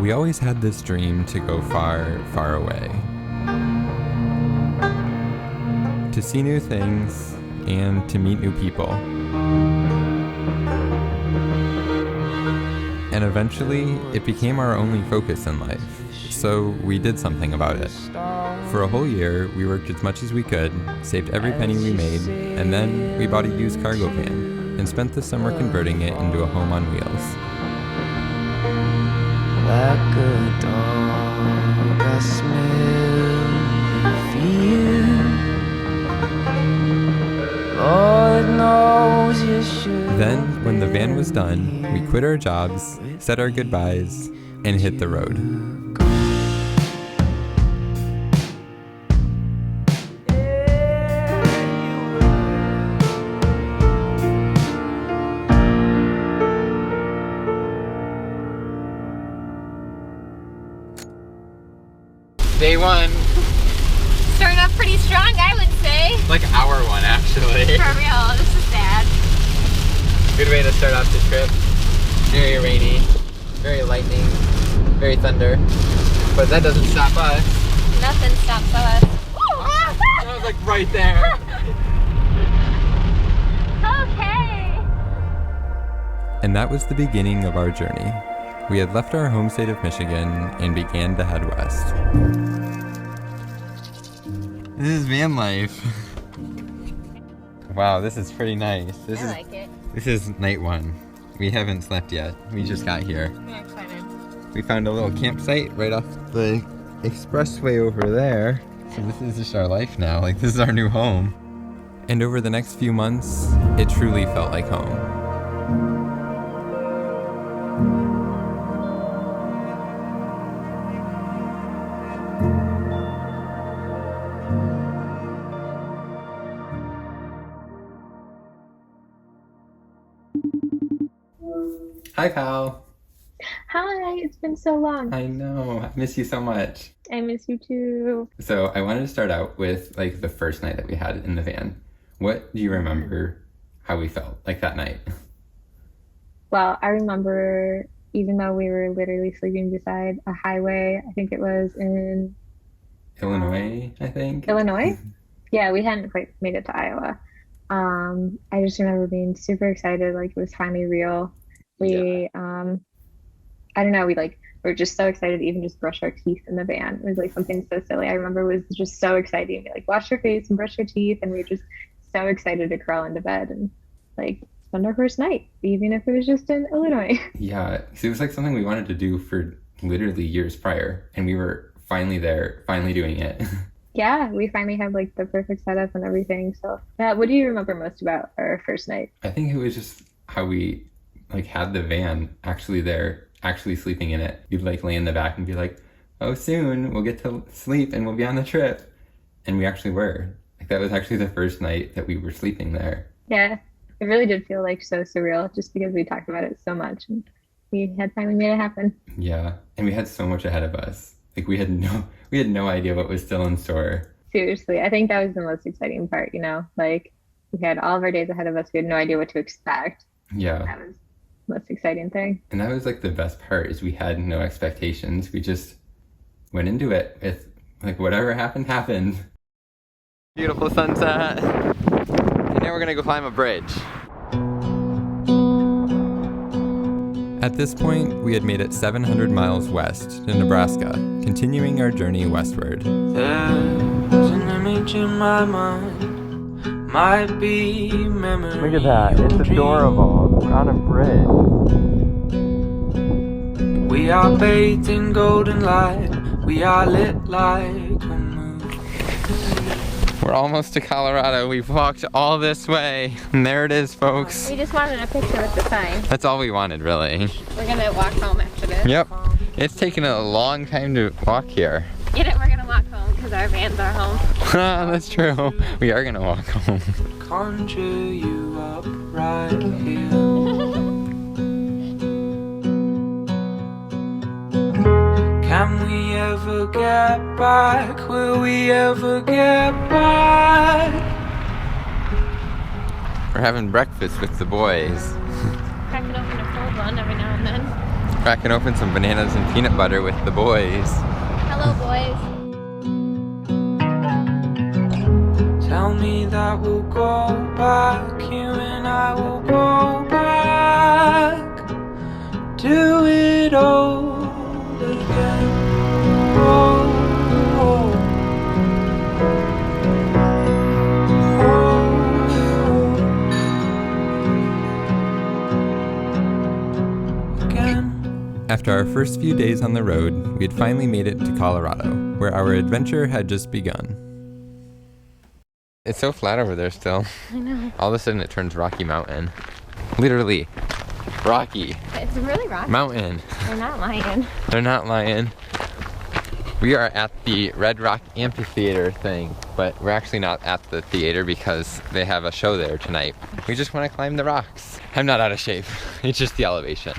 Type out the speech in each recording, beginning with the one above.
We always had this dream to go far, far away. To see new things and to meet new people. And eventually, it became our only focus in life. So we did something about it. For a whole year, we worked as much as we could, saved every penny we made, and then we bought a used cargo van and spent the summer converting it into a home on wheels. Like a dog, I smell fear. Lord knows you should. Then, when the van was done, we quit our jobs, said our goodbyes, and hit the road. Day one. Starting off pretty strong, I would say. Like hour one, actually. For real, this is bad. Good way to start off the trip. Very rainy, very lightning, very thunder. But that doesn't stop us. Nothing stops us. That was like right there. Okay. And that was the beginning of our journey. We had left our home state of Michigan and began to head west. This is van life. Wow, this is pretty nice. I like it. This is night one. We haven't slept yet. We just got here. I'm excited. We found a little campsite right off the expressway over there. So this is just our life now. Like, this is our new home. And over the next few months, it truly felt like home. Hi, pal. Hi, it's been so long. I know. I miss you so much. I miss you too. So I wanted to start out with like the first night that we had in the van. What do you remember how we felt like that night? Well, I remember even though we were literally sleeping beside a highway, I think it was in Illinois, I think. Illinois? Yeah, we hadn't quite made it to Iowa. I just remember being super excited, like it was finally real. I don't know, we were just so excited to even just brush our teeth in the van. It was like something so silly. I remember it was just so exciting. We washed our face and brushed our teeth, and we were just so excited to crawl into bed and spend our first night, even if it was just in Illinois. Yeah, because it was like something we wanted to do for literally years prior, and we were finally there, finally doing it. Yeah, we finally had the perfect setup and everything. So, what do you remember most about our first night? I think it was just how we had the van actually there, actually sleeping in it. You'd lay in the back and be like, oh, soon we'll get to sleep and we'll be on the trip. And we actually were. That was actually the first night that we were sleeping there. Yeah, it really did feel so surreal just because we talked about it so much and we had finally made it happen. Yeah, and we had so much ahead of us. We had no idea what was still in store. Seriously, I think that was the most exciting part, we had all of our days ahead of us. We had no idea what to expect. Yeah. That was the most exciting thing. And that was the best part is we had no expectations. We just went into it with whatever happened. Beautiful sunset. And now we're gonna go climb a bridge. At this point, we had made it 700 miles west to Nebraska, continuing our journey westward. There's an image in my mind, might be memory. Look at that, it's adorable. We're on a bridge. We are bathed in golden light, we are lit like a moon. We're almost to Colorado. We've walked all this way. And there it is, folks. We just wanted a picture with the sign. That's all we wanted, really. We're gonna walk home after this. Yep. It's taken a long time to walk here. Get it? We're gonna walk home because our vans are home. That's true. We are gonna walk home. Conjure you up right here. Can we ever get back? Will we ever get back? We're having breakfast with the boys. Crack it open a cold one every now and then. Cracking open some bananas and peanut butter with the boys. Hello, boys. Tell me that we'll go back, you and I will go back, do it all again. Oh, oh, oh, again. After our first few days on the road, we had finally made it to Colorado, where our adventure had just begun. It's so flat over there still. I know. All of a sudden it turns Rocky Mountain. Literally. Rocky. It's really rocky. Mountain. They're not lying. They're not lying. We are at the Red Rock Amphitheater thing, but we're actually not at the theater because they have a show there tonight. We just want to climb the rocks. I'm not out of shape. It's just the elevation.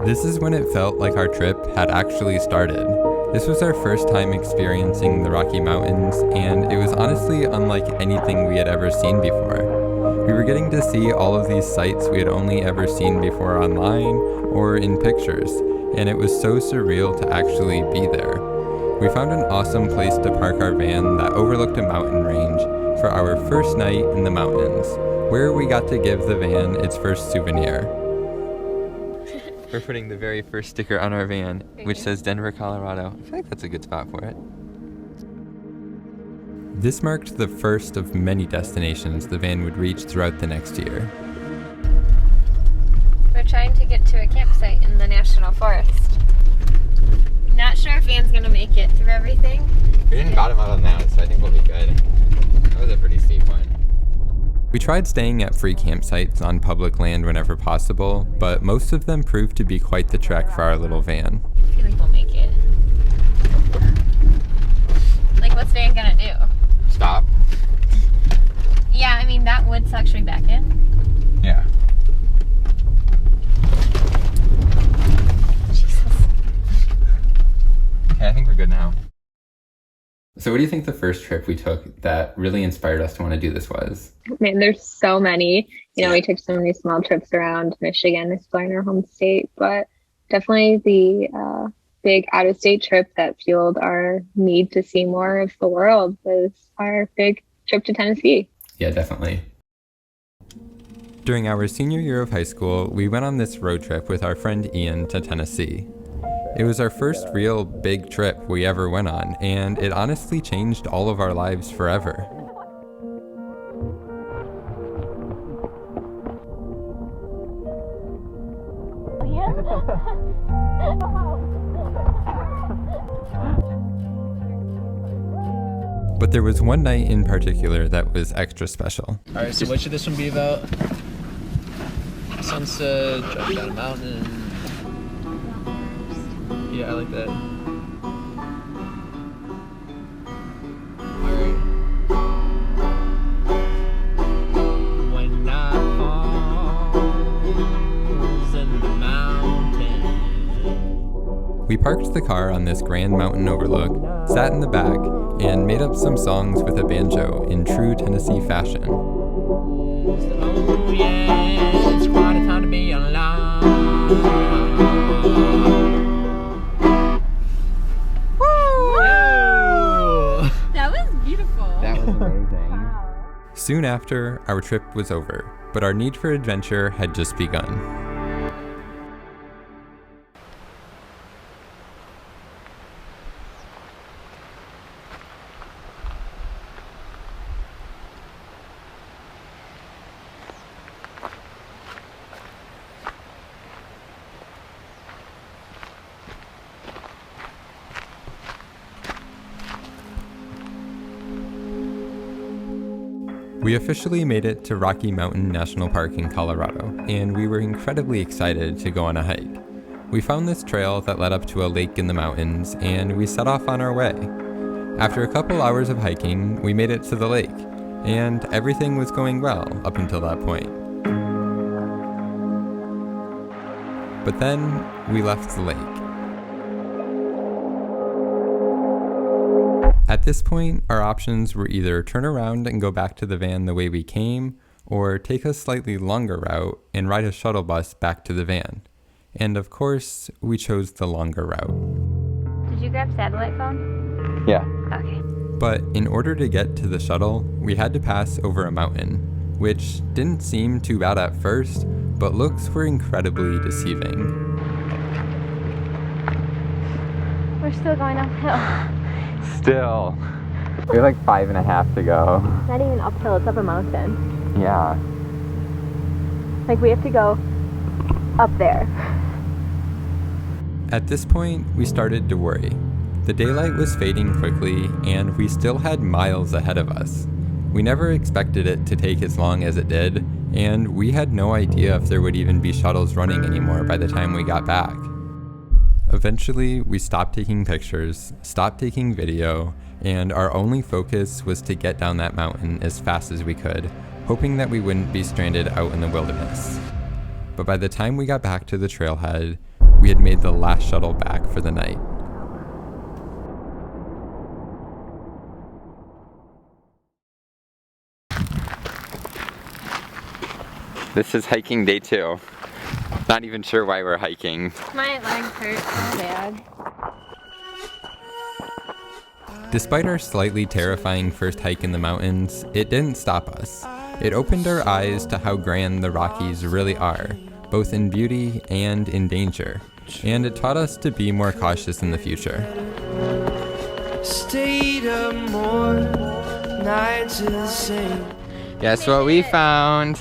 This is when it felt like our trip had actually started. This was our first time experiencing the Rocky Mountains, and it was honestly unlike anything we had ever seen before. We were getting to see all of these sights we had only ever seen before online or in pictures, and it was so surreal to actually be there. We found an awesome place to park our van that overlooked a mountain range for our first night in the mountains, where we got to give the van its first souvenir. We're putting the very first sticker on our van, which says Denver, Colorado. I feel like that's a good spot for it. This marked the first of many destinations the van would reach throughout the next year. We're trying to get to a campsite in the national forest. Not sure if Van's gonna make it through everything. We didn't bottom out on that, so I think we'll be good. That was a pretty steep one. We tried staying at free campsites on public land whenever possible, but most of them proved to be quite the trek for our little van. I feel like we'll make it. Like, what's Van gonna do? Stop. Yeah, I mean, that would suck straight back in. Yeah. Jesus. Okay, I think we're good now. So what do you think the first trip we took that really inspired us to want to do this was? Man, there's so many. We took so many small trips around Michigan, exploring our home state, but definitely the big out-of-state trip that fueled our need to see more of the world was our big trip to Tennessee. Yeah, definitely. During our senior year of high school, we went on this road trip with our friend Ian to Tennessee. It was our first real big trip we ever went on, and it honestly changed all of our lives forever. But there was one night in particular that was extra special. Alright, so what should this one be about? Sunset, driving down a mountain. Yeah, I like that. Alright. When night falls in the mountain. We parked the car on this grand mountain overlook, sat in the back, and made up some songs with a banjo in true Tennessee fashion. Oh yeah, it's quite a time to be alive. That was beautiful. That was amazing. Soon after, our trip was over, but our need for adventure had just begun. We officially made it to Rocky Mountain National Park in Colorado, and we were incredibly excited to go on a hike. We found this trail that led up to a lake in the mountains, and we set off on our way. After a couple hours of hiking, we made it to the lake, and everything was going well up until that point. But then, we left the lake. At this point, our options were either turn around and go back to the van the way we came, or take a slightly longer route and ride a shuttle bus back to the van. And of course, we chose the longer route. Did you grab satellite phone? Yeah. Okay. But in order to get to the shuttle, we had to pass over a mountain, which didn't seem too bad at first, but looks were incredibly deceiving. We're still going uphill. Still. We have like 5.5 to go. It's not even uphill, it's up a mountain. Yeah. Like we have to go up there. At this point, we started to worry. The daylight was fading quickly, and we still had miles ahead of us. We never expected it to take as long as it did, and we had no idea if there would even be shuttles running anymore by the time we got back. Eventually, we stopped taking pictures, stopped taking video, and our only focus was to get down that mountain as fast as we could, hoping that we wouldn't be stranded out in the wilderness. But by the time we got back to the trailhead, we had made the last shuttle back for the night. This is hiking day 2. Not even sure why we're hiking. My legs hurt so bad. Despite our slightly terrifying first hike in the mountains, it didn't stop us. It opened our eyes to how grand the Rockies really are, both in beauty and in danger. And it taught us to be more cautious in the future. Stayed up more nights in the same. Guess what we found?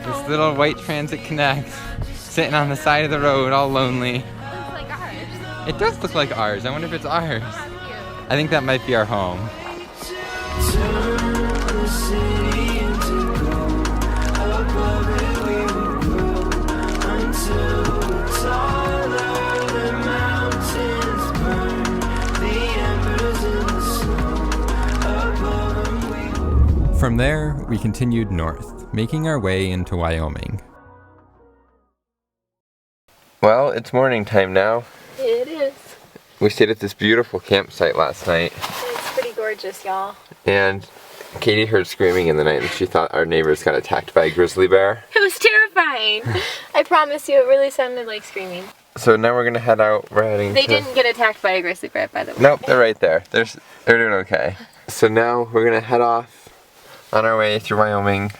This little white Transit Connect, sitting on the side of the road, all lonely. It looks like ours. It does look like ours. I wonder if it's ours. How cute. I think that might be our home. Turn the city into gold. Above it we will grow until we're taller than mountains burn. The embers in the snow. Above them we will. From there, we continued north, making our way into Wyoming. Well, it's morning time now. It is. We stayed at this beautiful campsite last night, It's pretty gorgeous, y'all. and Katie heard screaming in the night and she thought our neighbors got attacked by a grizzly bear. It was terrifying. I promise you, it really sounded like screaming. So now we're gonna head out. We're heading They to... didn't get attacked by a grizzly bear, by the way. Nope, they're right there. They're doing okay. So now we're gonna head off on our way through Wyoming.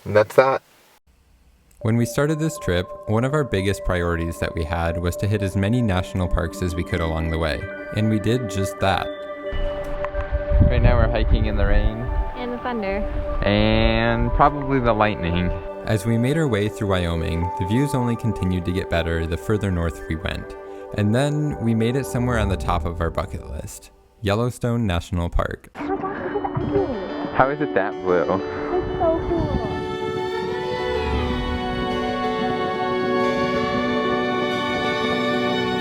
And that's that. When we started this trip, one of our biggest priorities that we had was to hit as many national parks as we could along the way. And we did just that. Right now we're hiking in the rain. And the thunder. And probably the lightning. As we made our way through Wyoming, the views only continued to get better the further north we went. And then we made it somewhere on the top of our bucket list. Yellowstone National Park. Oh my gosh, look at the ugly. How is it that blue? It's so cool.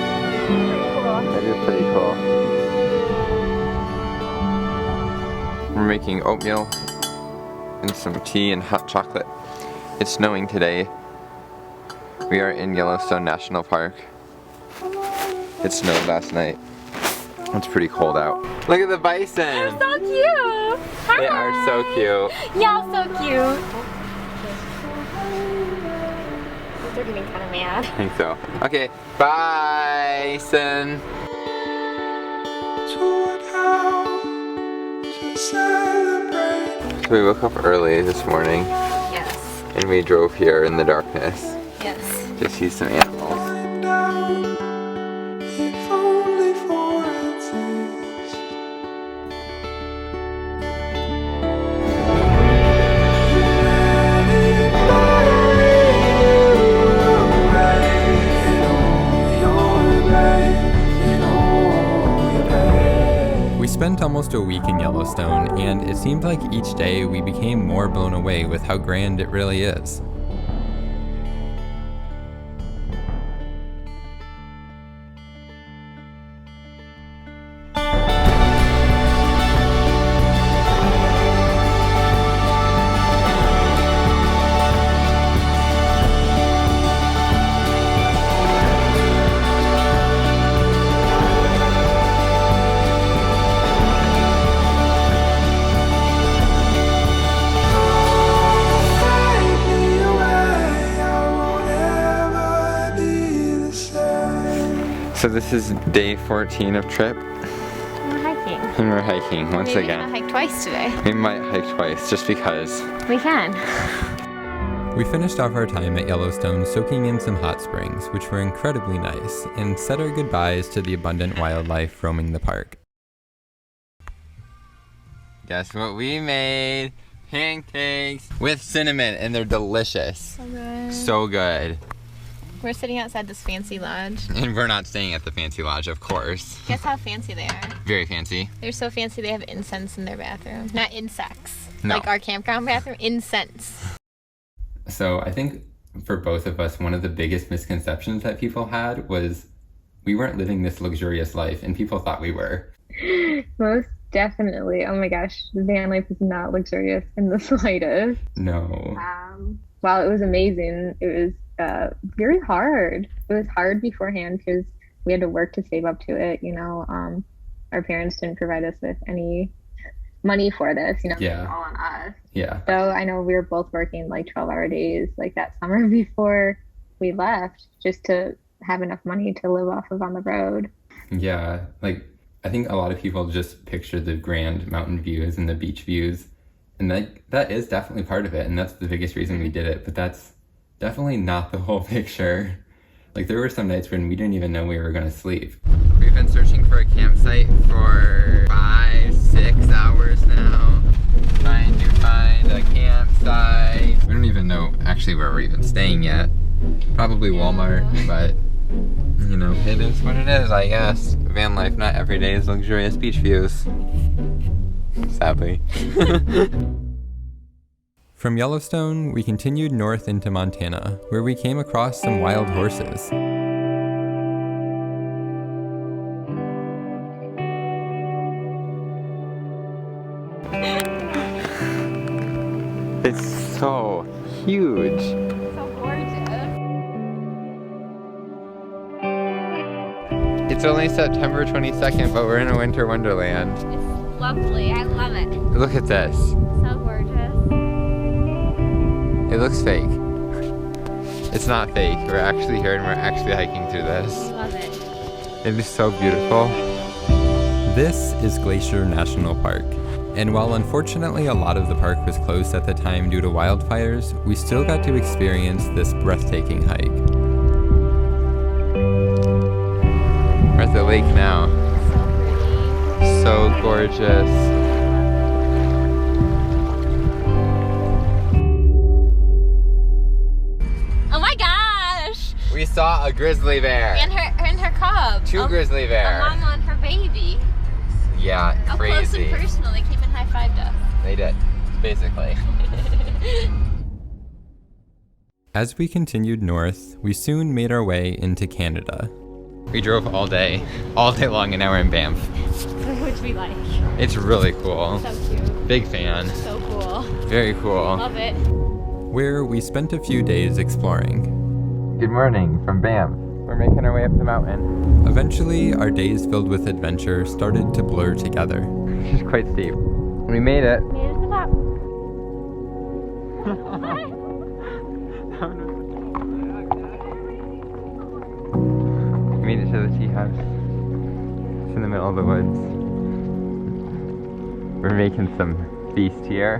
That is pretty cool. We're making oatmeal and some tea and hot chocolate. It's snowing today. We are in Yellowstone National Park. It snowed last night. It's pretty cold out. Look at the bison! So cute! They are so cute. Y'all so cute. They're getting kind of mad. I think so. Okay, bison! So we woke up early this morning Yes. and we drove here in the darkness Yes. to see some animals. We spent almost a week in Yellowstone, and it seemed like each day we became more blown away with how grand it really is. So this is day 14 of trip, We're hiking. and we're hiking once Maybe again. we're gonna hike twice today. We might hike twice, just because. We can. We finished off our time at Yellowstone soaking in some hot springs, which were incredibly nice, and said our goodbyes to the abundant wildlife roaming the park. Guess what we made? Pancakes with cinnamon, and they're delicious. So good. So good. We're sitting outside this fancy lodge. And we're not staying at the fancy lodge, of course. Guess how fancy they are? Very fancy. They're so fancy they have incense in their bathroom. Not insects. No. Like our campground bathroom. Incense. So I think for both of us, one of the biggest misconceptions that people had was we weren't living this luxurious life, and people thought we were. Most definitely. Oh my gosh, van life is not luxurious in the slightest. No. While it was amazing, it was very hard. It was hard beforehand because we had to work to save up to it. You know, our parents didn't provide us with any money for this. You know, Yeah. it was all on us. Yeah. So I know we were both working like 12-hour days like that summer before we left, just to have enough money to live off of on the road. Yeah. Like, I think a lot of people just picture the grand mountain views and the beach views. And that is definitely part of it. And that's the biggest reason we did it. But that's definitely not the whole picture. Like, there were some nights when we didn't even know we were going to sleep. We've been searching for a campsite for 5-6 hours now. Trying to find a campsite. We don't even know actually where we're even staying yet. Probably Walmart, but you know, it is what it is, I guess. Van life, not every day is luxurious beach views. Sadly. From Yellowstone, we continued north into Montana, where we came across some wild horses. It's so huge. So gorgeous. It's only September 22nd, but we're in a winter wonderland. It's lovely. I love it. Look at this. So gorgeous. It looks fake. It's not fake. We're actually here and we're actually hiking through this. Love it. It is so beautiful. This is Glacier National Park. And while unfortunately a lot of the park was closed at the time due to wildfires, we still got to experience this breathtaking hike. We're at the lake now. So pretty. So gorgeous. Oh my gosh! We saw a grizzly bear. And her cub. Two grizzly A bear. mama and her baby. Yeah, Up close crazy. and personal. They came and high-fived us. They did, basically. As we continued north, we soon made our way into Canada. We drove all day long, and now we're in Banff. Which we like. It's really cool. So cute. Big fan. So cool. Very cool. Love it. Where we spent a few days exploring. Good morning from Banff. We're making our way up the mountain. Eventually, our days filled with adventure started to blur together. It's quite steep. We made it. Made it to the top. We made it to the tea house. It's in the middle of the woods. We're making some feast here.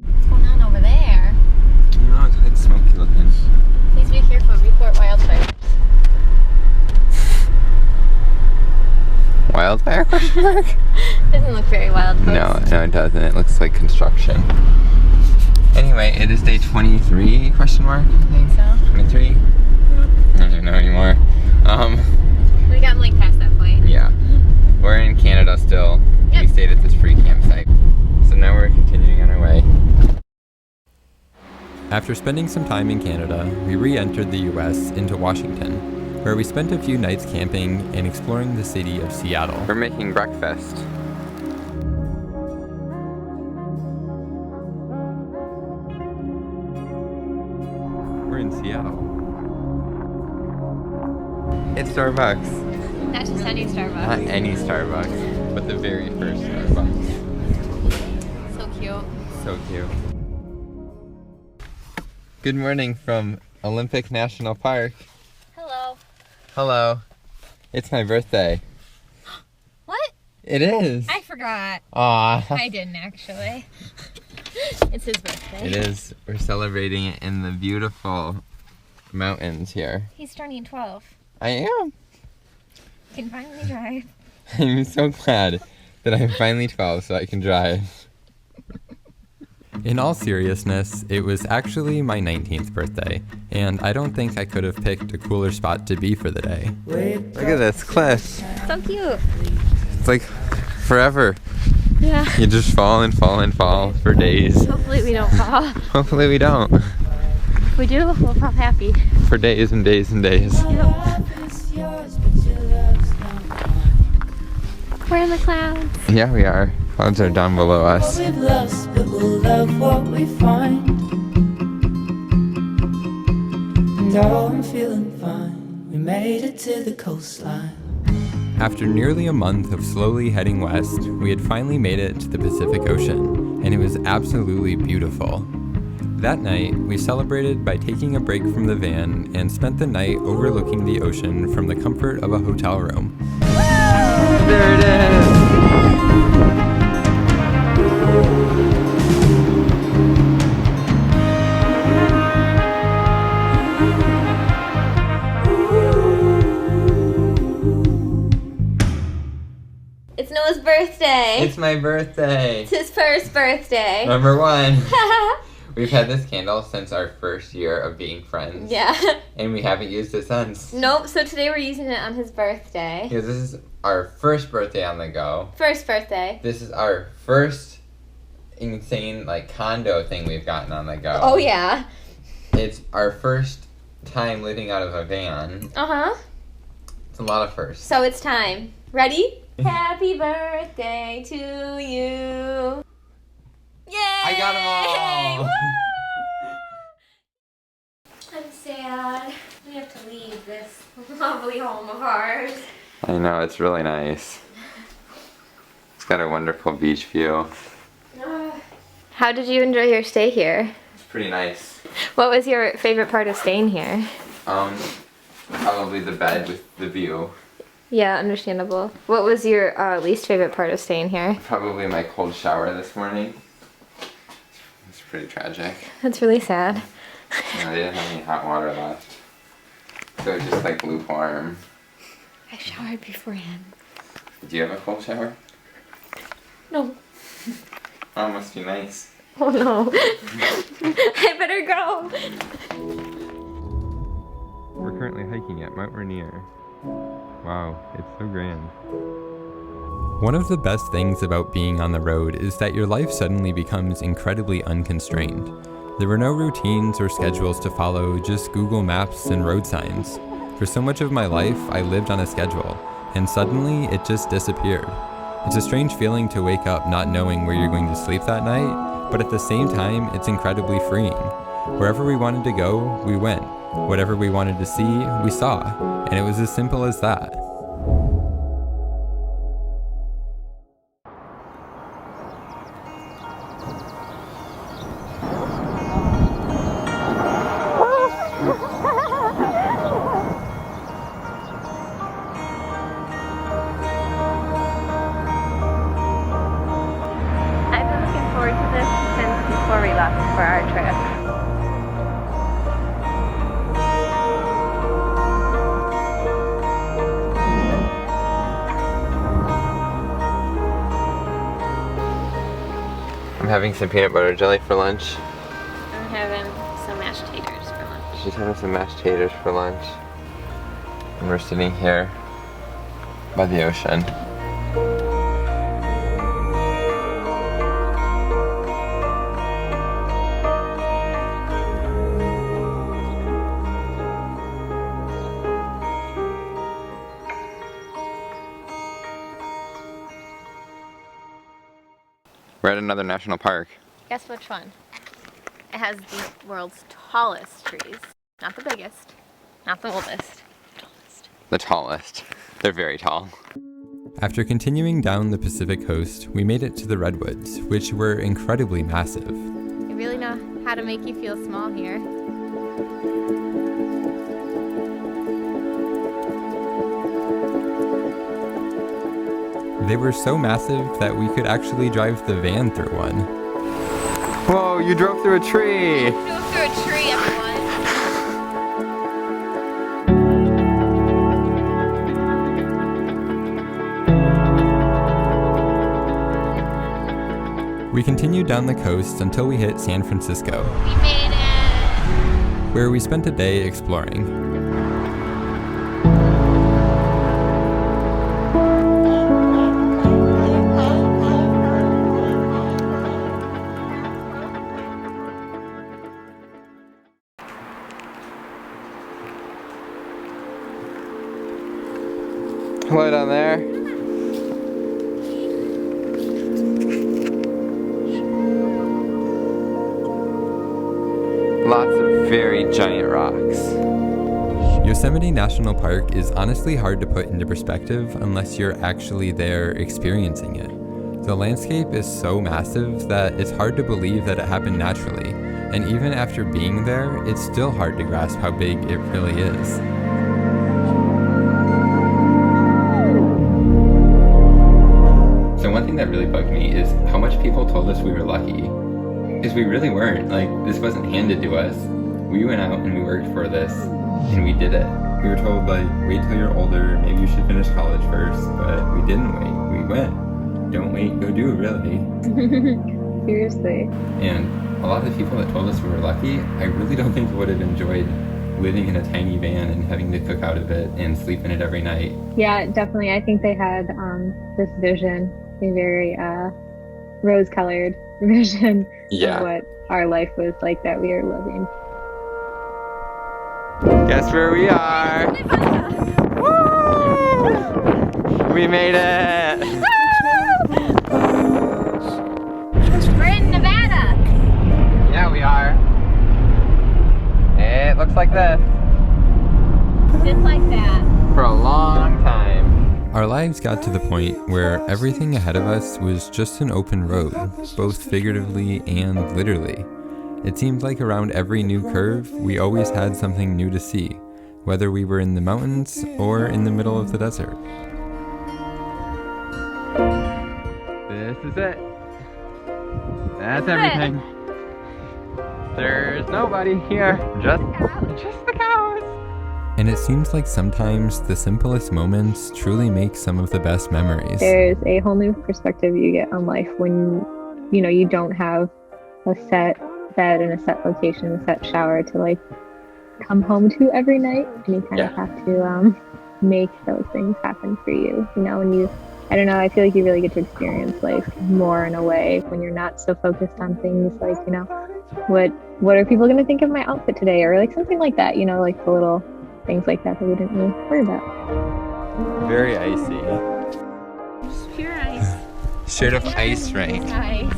What's going on over there? No, it's smoky looking. Please be careful. Report wildfires. Wildfire question mark? Doesn't look very wild. Folks. No, it doesn't. It looks like construction. Anyway, it is day 23 question mark, I think. So 23? I don't even know anymore. we got like past that point. Yeah. We're in Canada still. Yep. We stayed at this free campsite. So now we're continuing on our way. After spending some time in Canada, we re-entered the US into Washington, where we spent a few nights camping and exploring the city of Seattle. We're making breakfast. We're in Seattle. It's Starbucks. Not just any Starbucks. Not any Starbucks, but the very first Starbucks. So cute. So cute. Good morning from Olympic National Park. Hello. Hello. It's my birthday. What? It is. I forgot. Aw. I didn't actually. It's his birthday. It is. We're celebrating it in the beautiful mountains here. He's turning 12. I am. Can finally drive. I'm so glad that I'm finally 12 so I can drive. In all seriousness, it was actually my 19th birthday, and I don't think I could have picked a cooler spot to be for the day. Look at this cliff. So cute. It's like forever. Yeah. You just fall and fall and fall for days. Hopefully we don't fall. Hopefully we don't. If we do, we'll fall happy. For days and days and days. We're in the clouds. Yeah, we are. Clouds are down below us. We've lost, but we'll love what we find. And oh, I'm feeling fine. We made it to the coastline. After nearly a month of slowly heading west, we had finally made it to the Pacific Ocean, and it was absolutely beautiful. That night, we celebrated by taking a break from the van and spent the night overlooking the ocean from the comfort of a hotel room. There it is! It's Noah's birthday. It's my birthday! It's his first birthday. Number one! We've had this candle since our first year of being friends. Yeah. And we haven't used it since. Nope, so today we're using it on his birthday. Because this is our first birthday on the go. First birthday. This is our first insane condo thing we've gotten on the go. Oh yeah. It's our first time living out of a van. Uh-huh. It's a lot of firsts. So it's time. Ready? Happy birthday to you. Yay! I got them all! I'm sad. We have to leave this lovely home of ours. I know, it's really nice. It's got a wonderful beach view. How did you enjoy your stay here? It's pretty nice. What was your favorite part of staying here? Probably the bed with the view. Yeah, understandable. What was your least favorite part of staying here? Probably my cold shower this morning. It's pretty tragic. That's really sad. You know, they didn't have any hot water left. So it was just lukewarm. I showered beforehand. Do you have a cold shower? No. Oh, must be nice. Oh no. I better go. We're currently hiking at Mount Rainier. Wow, it's so grand. One of the best things about being on the road is that your life suddenly becomes incredibly unconstrained. There were no routines or schedules to follow, just Google Maps and road signs. For so much of my life, I lived on a schedule, and suddenly it just disappeared. It's a strange feeling to wake up not knowing where you're going to sleep that night, but at the same time, it's incredibly freeing. Wherever we wanted to go, we went. Whatever we wanted to see, we saw. And it was as simple as that. I've been looking forward to this since before we left for our trip. I'm having some peanut butter jelly for lunch. I'm having some mashed taters for lunch. She's having some mashed taters for lunch. And we're sitting here by the ocean. We're at another national park. Guess which one? It has the world's tallest trees. Not the biggest, not the oldest. Tallest. the tallest. They're very tall. After continuing down the Pacific coast, we made it to the redwoods, which were incredibly massive. They really know how to make you feel small here. They were so massive that we could actually drive the van through one. Whoa, you drove through a tree! Drove through a tree, everyone. We continued down the coast until we hit San Francisco, We made it. where we spent a day exploring. Hello down there. Lots of very giant rocks. Yosemite National Park is honestly hard to put into perspective unless you're actually there experiencing it. The landscape is so massive that it's hard to believe that it happened naturally, and even after being there, it's still hard to grasp how big it really is. So one thing that really bugged me is how much people told us we were lucky. Because we really weren't. Like, this wasn't handed to us. We went out and we worked for this, and we did it. We were told, like, wait till you're older, maybe you should finish college first, but we didn't wait. We went. Don't wait, go do it, really. Seriously. And a lot of the people that told us we were lucky, I really don't think would have enjoyed living in a tiny van and having to cook out of it and sleep in it every night. Yeah, definitely. I think they had this vision, a very rose-colored vision of what our life was like that we are living. Guess where we are? Woo! We made it! We're in Nevada. Yeah, we are. It looks like this. Just like that. For a long time. Our lives got to the point where everything ahead of us was just an open road, both figuratively and literally. It seemed like around every new curve, we always had something new to see, whether we were in the mountains or in the middle of the desert. This is it. That's everything. There's nobody here, just the cows. And it seems like sometimes the simplest moments truly make some of the best memories. There's a whole new perspective you get on life when, you don't have a set bed and a set location, a set shower to like come home to every night, and you kind of have to make those things happen for you. And I don't know, I feel like you really get to experience life more in a way when you're not so focused on things like, what are people going to think of my outfit today, or like something like that, like the little things like that we didn't really worry about. Very icy. Just pure ice. Straight up ice rain. Ice.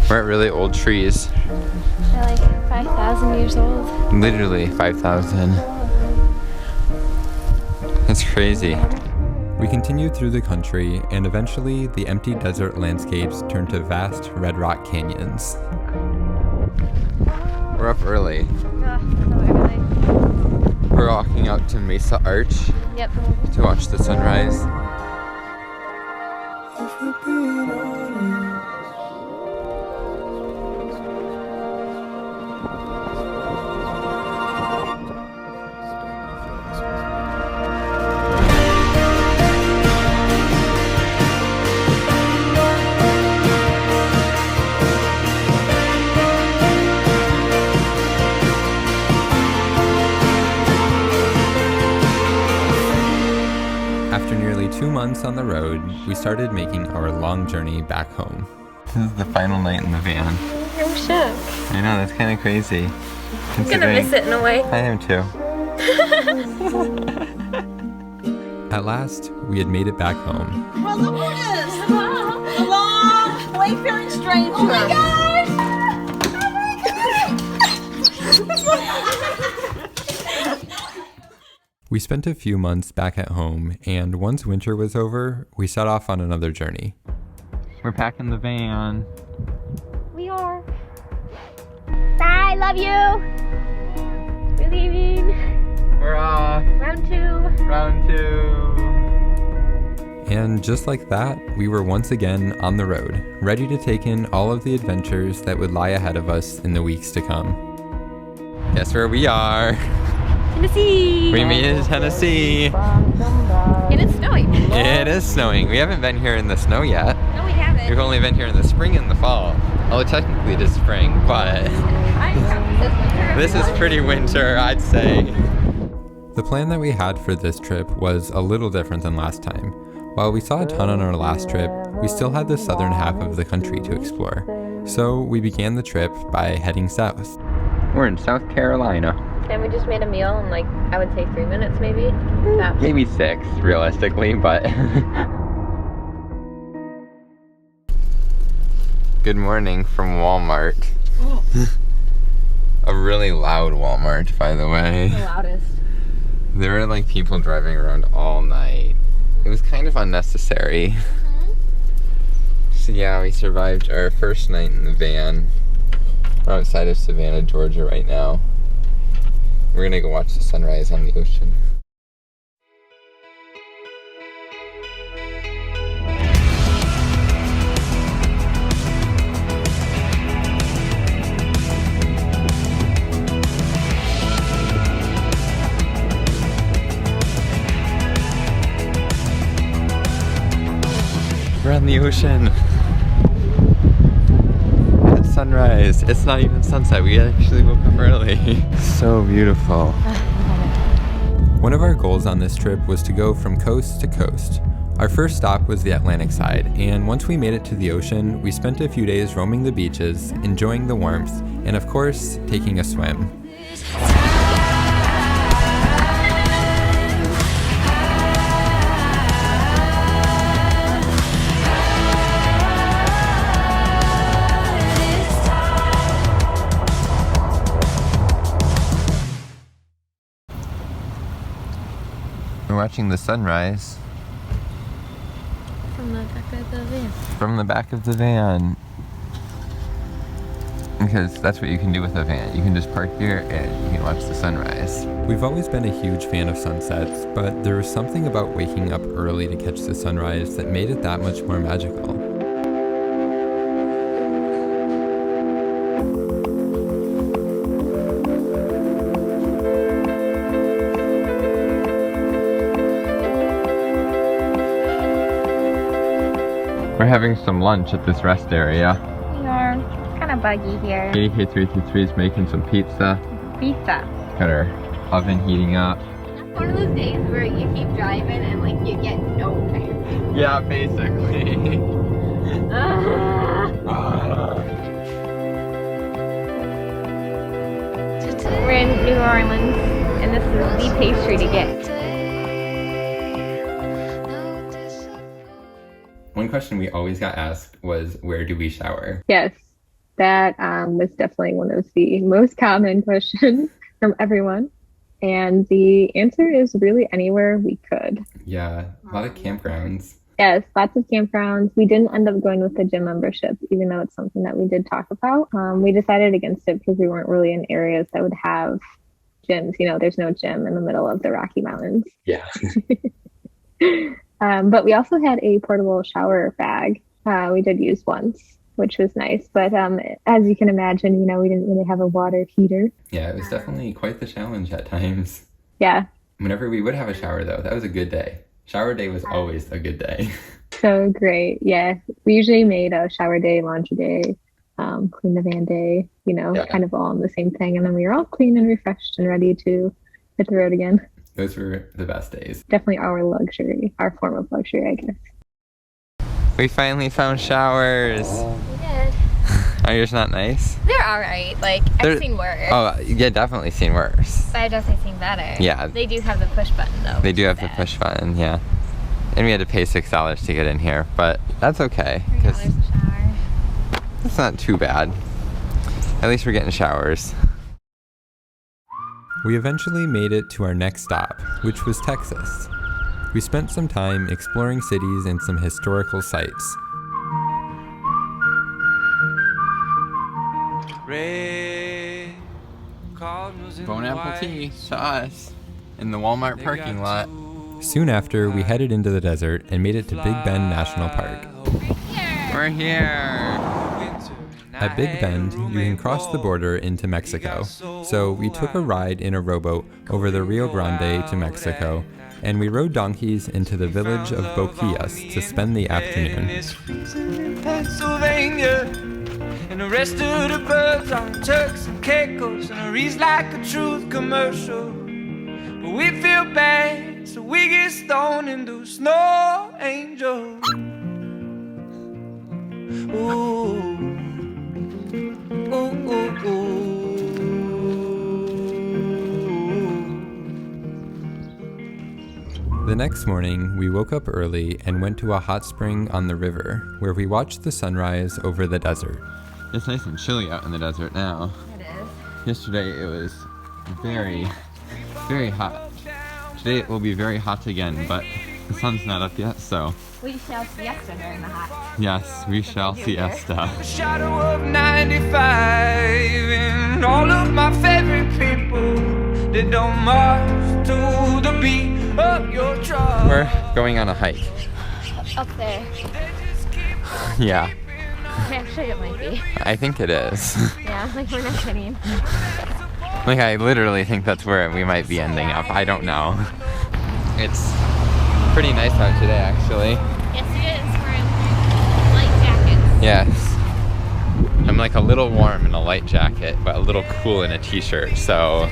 We're at really old trees. They're like 5,000 years old. Literally 5,000. That's crazy. We continued through the country, and eventually the empty desert landscapes turned to vast red rock canyons. We're up early. We're walking out to Mesa Arch to watch the sunrise. After nearly 2 months on the road, we started making our long journey back home. This is the final night in the van. I'm shook. I know, that's kind of crazy. I'm gonna miss it in a way. I am too. At last, we had made it back home. Well, look who it is! Hello! Wayfaring stranger! Oh my gosh! Oh my gosh! We spent a few months back at home, and once winter was over, we set off on another journey. We're packing the van. We are. Bye, love you. We're leaving. We're off. Round 2. Round 2. And just like that, we were once again on the road, ready to take in all of the adventures that would lie ahead of us in the weeks to come. Guess where we are? Tennessee. We made it to Tennessee. And it's snowing. It is snowing. We haven't been here in the snow yet. No, we haven't. We've only been here in the spring and the fall. Although technically it is spring, but this is pretty winter, I'd say. The plan that we had for this trip was a little different than last time. While we saw a ton on our last trip, we still had the southern half of the country to explore. So we began the trip by heading south. We're in South Carolina. And we just made a meal in like, I would say 3 minutes maybe. Maybe 6, realistically, but... Good morning from Walmart. A really loud Walmart, by the way. The loudest. There were like people driving around all night. It was kind of unnecessary. So yeah, we survived our first night in the van. We're outside of Savannah, Georgia right now. We're gonna go watch the sunrise on the ocean. We're on the ocean. It's sunrise. It's not even sunset. We actually woke up early. So beautiful. One of our goals on this trip was to go from coast to coast. Our first stop was the Atlantic side, and once we made it to the ocean, we spent a few days roaming the beaches, enjoying the warmth, and of course, taking a swim. We're watching the sunrise From the back of the van. from the back of the van. Because that's what you can do with a van. You can just park here and you can watch the sunrise. We've always been a huge fan of sunsets, but there was something about waking up early to catch the sunrise that made it that much more magical. We're having some lunch at this rest area. We are. It's kind of buggy here. KDK333 is making some pizza. Pizza. Got our oven heating up. That's one of those days where you keep driving and like you get nowhere. Yeah, basically. We're in New Orleans, and this is the pastry to get. One question we always got asked was, where do we shower? Yes, that was definitely one of the most common questions from everyone. And the answer is really anywhere we could. Yeah, a lot of campgrounds. Yes, lots of campgrounds. We didn't end up going with the gym membership, even though it's something that we did talk about. We decided against it because we weren't really in areas that would have gyms. You know, there's no gym in the middle of the Rocky Mountains. Yeah. But we also had a portable shower bag. We did use once, which was nice. But as you can imagine, you know, we didn't really have a water heater. Yeah, it was definitely quite the challenge at times. Yeah. Whenever we would have a shower, though, that was a good day. Shower day was always a good day. So great. Yeah. We usually made a shower day, laundry day, clean the van day, you know, kind of all in the same thing. And then we were all clean and refreshed and ready to hit the road again. Those were the best days. Definitely our luxury, our form of luxury, I guess. We finally found showers. We did. Are yours not nice? They're alright. Like, I've seen worse. Oh, yeah, definitely seen worse. But I've definitely seen better. Yeah. They do have the push button, though. They do have the push button, yeah. And we had to pay $6 to get in here, but that's okay. $3 a shower. It's not too bad. At least we're getting showers. We eventually made it to our next stop, which was Texas. We spent some time exploring cities and some historical sites. Bone apple tea to us in the Walmart parking lot. Soon after, we headed into the desert and made it to Big Bend National Park. We're here! At Big Bend, you can cross the border into Mexico. So we took a ride in a rowboat over the Rio Grande to Mexico, and we rode donkeys into the village of Boquillas to spend the afternoon. And the rest of the birds on Turks and Caicos, and it reads like a truth commercial. But we feel bad, so we get stoned into snow angels. Ooh, ooh, ooh, ooh. The next morning, we woke up early and went to a hot spring on the river, where we watched the sunrise over the desert. It's nice and chilly out in the desert now. It is. Yesterday it was very, very hot. Today it will be very hot again, but the sun's not up yet, so. We shall siesta during the hot. Yes, we shall siesta. The shadow of 95, and all of my favorite people, they don't march to the beat of your drum. We're going on a hike. Up there. Yeah, Actually, it might be. I think it is. Yeah, like we're not kidding. Like, I literally think that's where we might be ending up. I don't know. It's pretty nice out today, actually. Yes, it is. We're in light jackets. Yes. I'm like a little warm in a light jacket, but a little cool in a t-shirt, so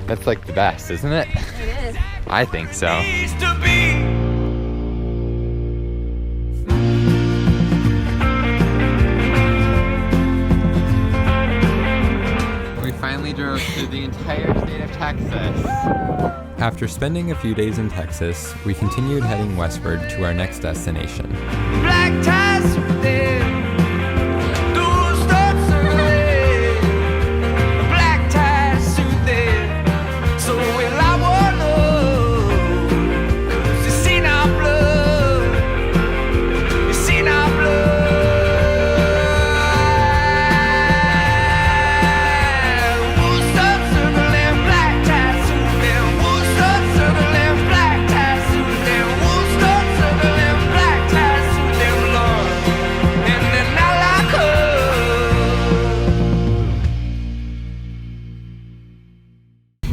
that's like the best, isn't it? It is. I think so. Used to be. We finally drove through the entire state of Texas. After spending a few days in Texas, we continued heading westward to our next destination. Black ties there. Dual stops are there. Black ties suit there. So will I want love. 'Cause you seen our blood. You seen our blood. Wool stops circling, black ties suit there. Wool stops circling, black ties suit there. Wool stops circling, black ties suit them, Lord. And then I like her.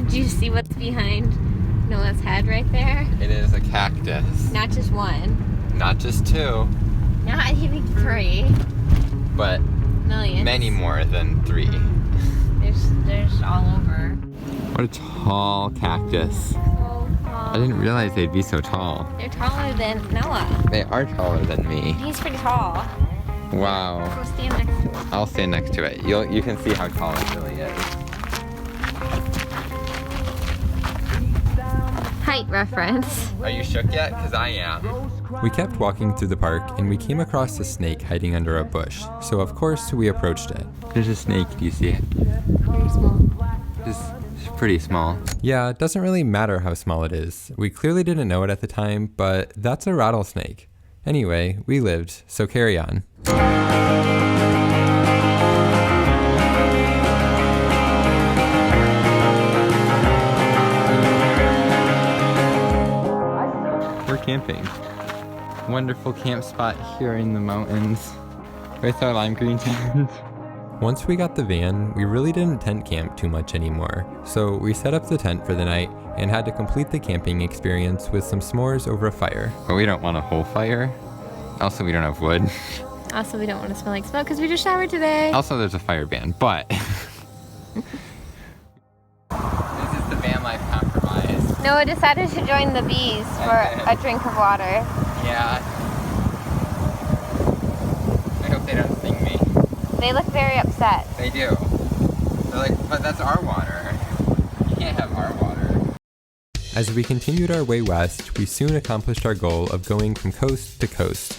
Do you see what's behind Noah's head right there? It is a cactus. Not just one. Not just two, Not even 3 but million. many more than 3. There's all over. What a tall cactus. So tall. I didn't realize they'd be so tall. They're taller than Noah. They are taller than me. He's pretty tall. Wow. Go stand next to him. I'll stand next to it. You can see how tall it really is. Height reference. Are you shook yet? Because I am. We kept walking through the park and we came across a snake hiding under a bush. So of course we approached it. There's a snake. Do you see it? Very small. It's pretty small. Yeah, it doesn't really matter how small it is. We clearly didn't know it at the time, but that's a rattlesnake. Anyway, we lived, so carry on. We're camping. Wonderful camp spot here in the mountains with our lime green tent. Once we got the van, we really didn't tent camp too much anymore, so we set up the tent for the night and had to complete the camping experience with some s'mores over a fire. But we don't want a whole fire. Also, we don't have wood. Also, we don't want to smell like smoke because we just showered today. Also, there's a fire ban, but this is the van life compromise. Noah decided to join the bees for a drink of water. Yeah. I hope they don't sting me. They look very upset. They do. They're like, but that's our water. You can't have our water. As we continued our way west, we soon accomplished our goal of going from coast to coast.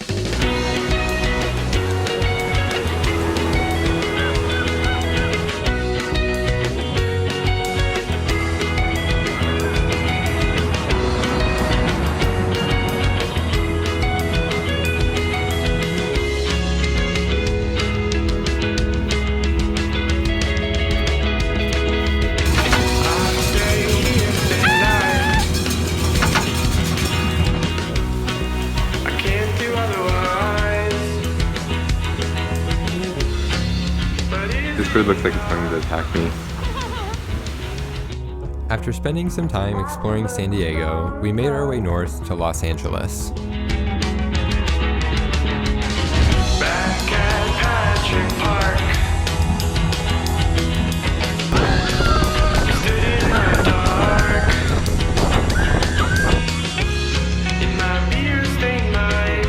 food looks like it's going to attack me. After spending some time exploring San Diego, we made our way north to Los Angeles. Back at Patrick Park. Stood in the dark. In my beer-stained mind.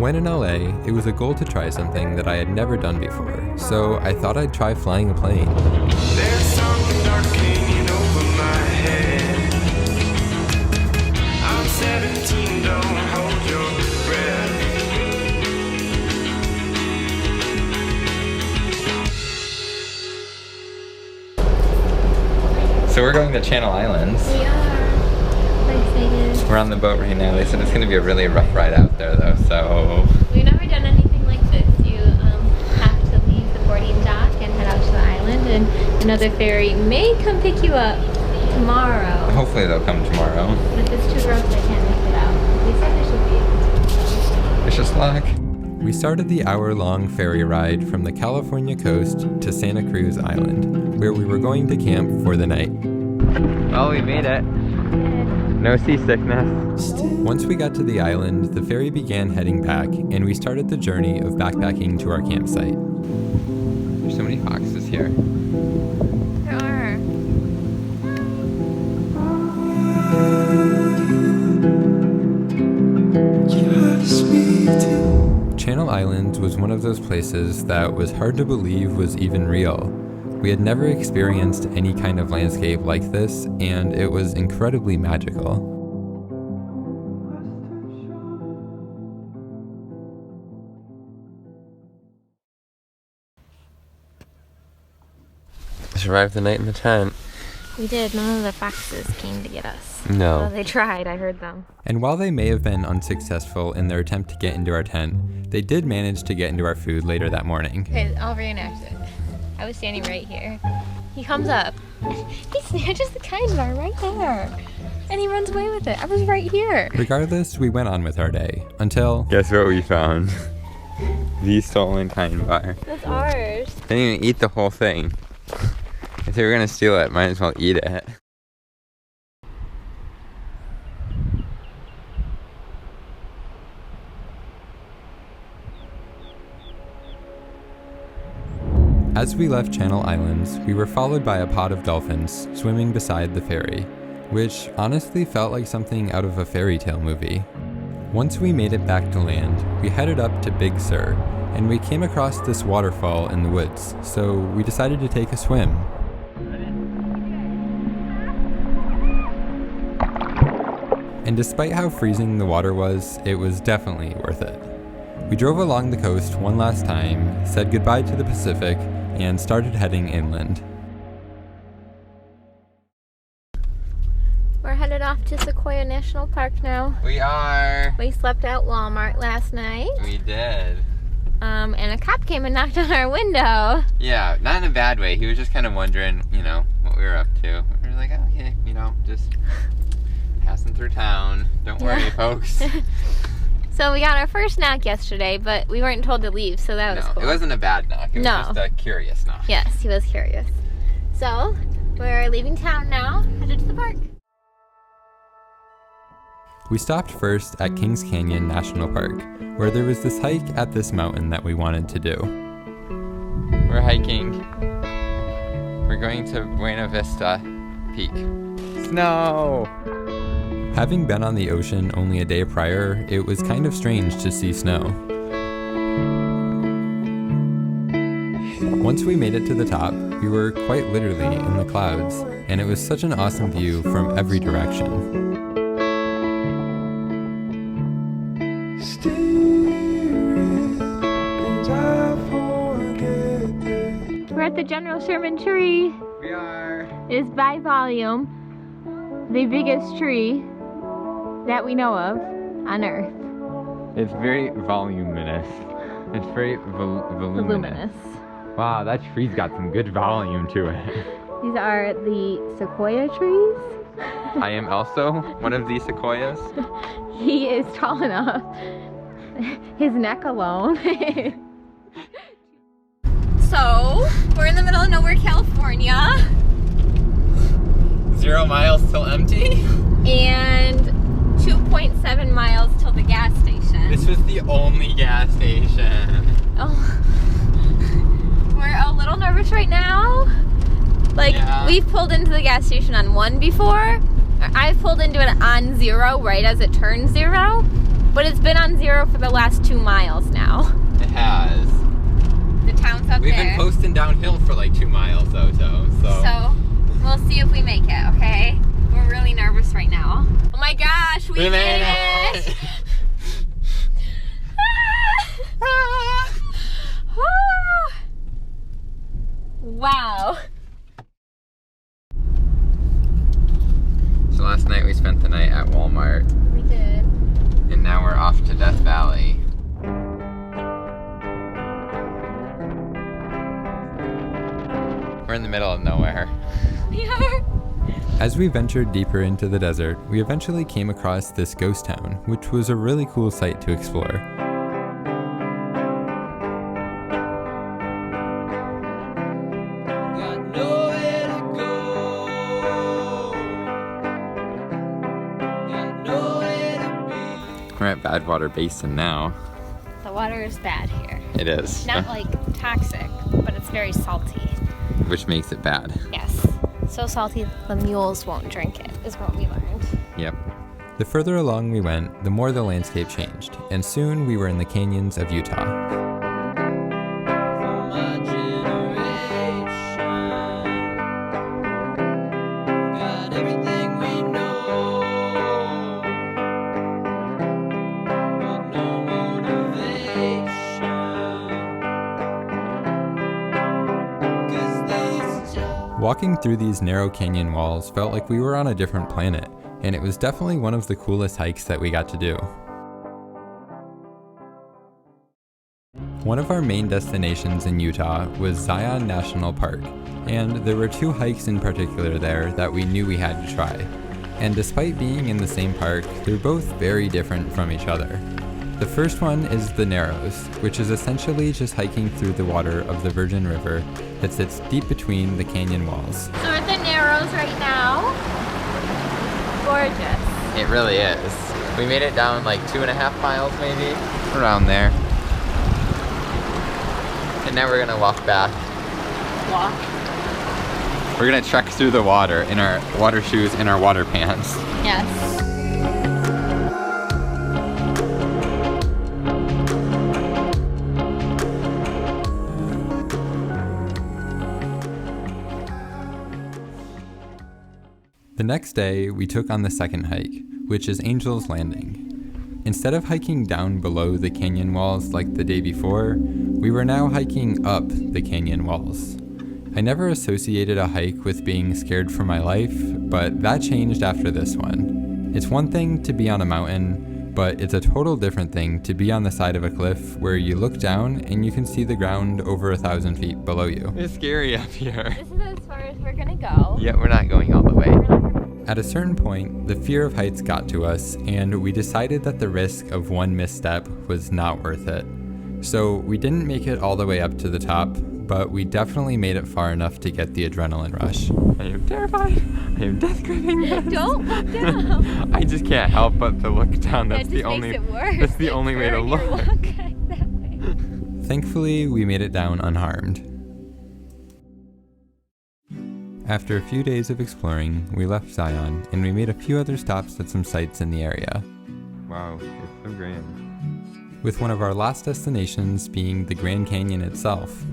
When in LA, it was a goal to try something that I had never done before, so I thought I'd try flying a plane. There's something dark hanging over my head. I'm 17, don't hold your breath. So we're going to Channel Islands. We are. Excited. We're on the boat right now. They said it's going to be a really rough ride out there though, so... We've never done anything like this. You have to leave the boarding dock and head out to the island, and another ferry may come pick you up tomorrow. Hopefully they'll come tomorrow. But if it's too gross, I can't make it out. They said there should be. Wish us luck. We started the hour-long ferry ride from the California coast to Santa Cruz Island, where we were going to camp for the night. Oh, we made it. No seasickness. Once we got to the island, the ferry began heading back, and we started the journey of backpacking to our campsite. There's so many foxes here. There are. Channel Islands was one of those places that was hard to believe was even real. We had never experienced any kind of landscape like this, and it was incredibly magical. Survived the night in the tent. We did. None of the foxes came to get us. No. Well, they tried. I heard them. And while they may have been unsuccessful in their attempt to get into our tent, they did manage to get into our food later that morning. Okay, I'll reenact it. I was standing right here. He comes up. He snatches the kind bar right there. And he runs away with it. I was right here. Regardless, we went on with our day until... Guess what we found? The stolen kind bar. That's ours. Didn't even eat the whole thing. If they were gonna steal it, might as well eat it. As we left Channel Islands, we were followed by a pod of dolphins swimming beside the ferry, which honestly felt like something out of a fairy tale movie. Once we made it back to land, we headed up to Big Sur, and we came across this waterfall in the woods, so we decided to take a swim. And despite how freezing the water was, it was definitely worth it. We drove along the coast one last time, said goodbye to the Pacific, and started heading inland. We're headed off to Sequoia National Park now. We are! We slept at Walmart last night. We did. And a cop came and knocked on our window. Yeah, not in a bad way. He was just kind of wondering, what we were up to. We were like, oh, okay, just passing through town. Don't worry, folks. So we got our first knock yesterday, but we weren't told to leave, so that was cool. It wasn't a bad knock. It was just a curious knock. Yes, he was curious. So, we're leaving town now, headed to the park. We stopped first at Kings Canyon National Park, where there was this hike at this mountain that we wanted to do. We're hiking. We're going to Buena Vista Peak. Snow! Having been on the ocean only a day prior, it was kind of strange to see snow. Once we made it to the top, we were quite literally in the clouds, and it was such an awesome view from every direction. We're at the General Sherman tree. We are. It is by volume the biggest tree that we know of on Earth. It's very voluminous. It's very voluminous. Wow, that tree's got some good volume to it. These are the sequoia trees. I am also one of these sequoias. He is tall enough. His neck alone. So, we're in the middle of nowhere, California. 0 miles till empty? And 2.7 miles till the gas station. This was the only gas station. Oh. We're a little nervous right now. Like, Yeah. we've pulled into the gas station on 1 before. I've pulled into it on 0 right as it turns 0. But it's been on 0 for the last 2 miles now. It has. The town's up We've there. been coasting downhill for like 2 miles though, so. So, we'll see if we make it, okay? We're really nervous right now. Oh my gosh, we made it! Wow. So last night we spent the night at Walmart, We did. and now we're off to Death Valley. We're in the middle of nowhere. We are. As we ventured deeper into the desert, we eventually came across this ghost town, which was a really cool sight to explore. Got nowhere to go. Got nowhere to be. We're at Badwater Basin now. The water is bad here. It is. Not like toxic, but it's very salty. Which makes it bad. Yes. So salty the mules won't drink it, is what we learned. Yep. The further along we went, the more the landscape changed, and soon we were in the canyons of Utah. For my generation, got everything we know, but no motivation. 'Cause these jobs. Walking through these narrow canyon walls felt like we were on a different planet, and it was definitely one of the coolest hikes that we got to do. One of our main destinations in Utah was Zion National Park, and there were 2 hikes in particular there that we knew we had to try. And despite being in the same park, they're both very different from each other. The first one is the Narrows, which is essentially just hiking through the water of the Virgin River that sits deep between the canyon walls. So we're at the Narrows right now. Gorgeous. It really is. We made it down like 2.5 miles maybe, around there. And now we're gonna walk back. Walk. We're gonna trek through the water in our water shoes and our water pants. Yes. The next day, we took on the second hike, which is Angel's Landing. Instead of hiking down below the canyon walls like the day before, we were now hiking up the canyon walls. I never associated a hike with being scared for my life, but that changed after this one. It's one thing to be on a mountain, but it's a total different thing to be on the side of a cliff where you look down and you can see the ground over 1,000 feet below you. It's scary up here. This is as far as we're gonna go. Yet we're not going all the way. We're not gonna- At a certain point, the fear of heights got to us, and we decided that the risk of one misstep was not worth it. So we didn't make it all the way up to the top, but we definitely made it far enough to get the adrenaline rush. I am terrified. I am death gripping this. Don't look down. I just can't help but to look down. That That's just the only. makes it worse. That's the only way to You're look. walking that way. Thankfully, we made it down unharmed. After a few days of exploring, we left Zion and we made a few other stops at some sites in the area. Wow, it's so grand. With one of our last destinations being the Grand Canyon itself.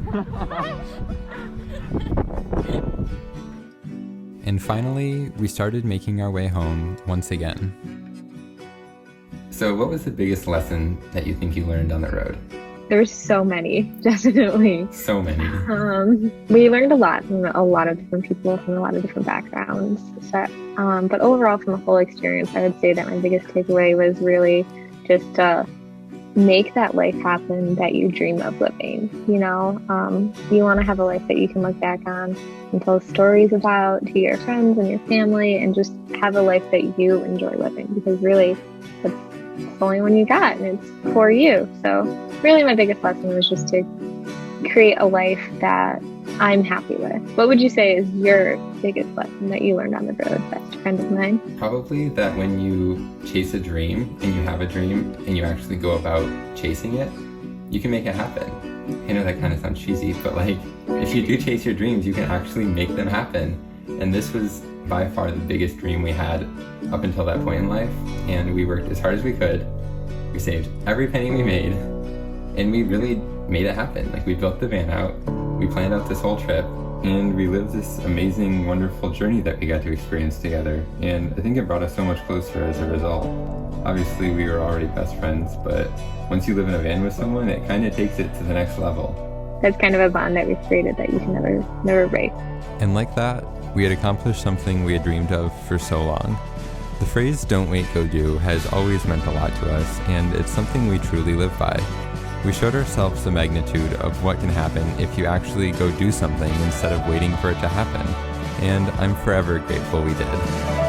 And finally, we started making our way home once again. So what was the biggest lesson that you think you learned on the road? There were so many, definitely. So many. We learned a lot from a lot of different people from a lot of different backgrounds. So, but overall, from the whole experience, I would say that my biggest takeaway was really just to make that life happen that you dream of living. You know, you want to have a life that you can look back on and tell stories about to your friends and your family, and just have a life that you enjoy living, because really, it's the only one you got, and it's for you. So really, my biggest lesson was just to create a life that I'm happy with. What would you say is your biggest lesson that you learned on the road, best friend of mine? Probably that when you chase a dream and you have a dream and you actually go about chasing it, you can make it happen. I know that kind of sounds cheesy, but like, if you do chase your dreams, you can actually make them happen. And this was by far the biggest dream we had up until that point in life. And we worked as hard as we could. We saved every penny we made, and we really made it happen. Like, we built the van out, we planned out this whole trip, and we lived this amazing, wonderful journey that we got to experience together. And I think it brought us so much closer as a result. Obviously, we were already best friends, but once you live in a van with someone, it kind of takes it to the next level. That's kind of a bond that we've created that you can never break. And like that, we had accomplished something we had dreamed of for so long. The phrase "don't wait, go do" has always meant a lot to us, and it's something we truly live by. We showed ourselves the magnitude of what can happen if you actually go do something instead of waiting for it to happen, and I'm forever grateful we did.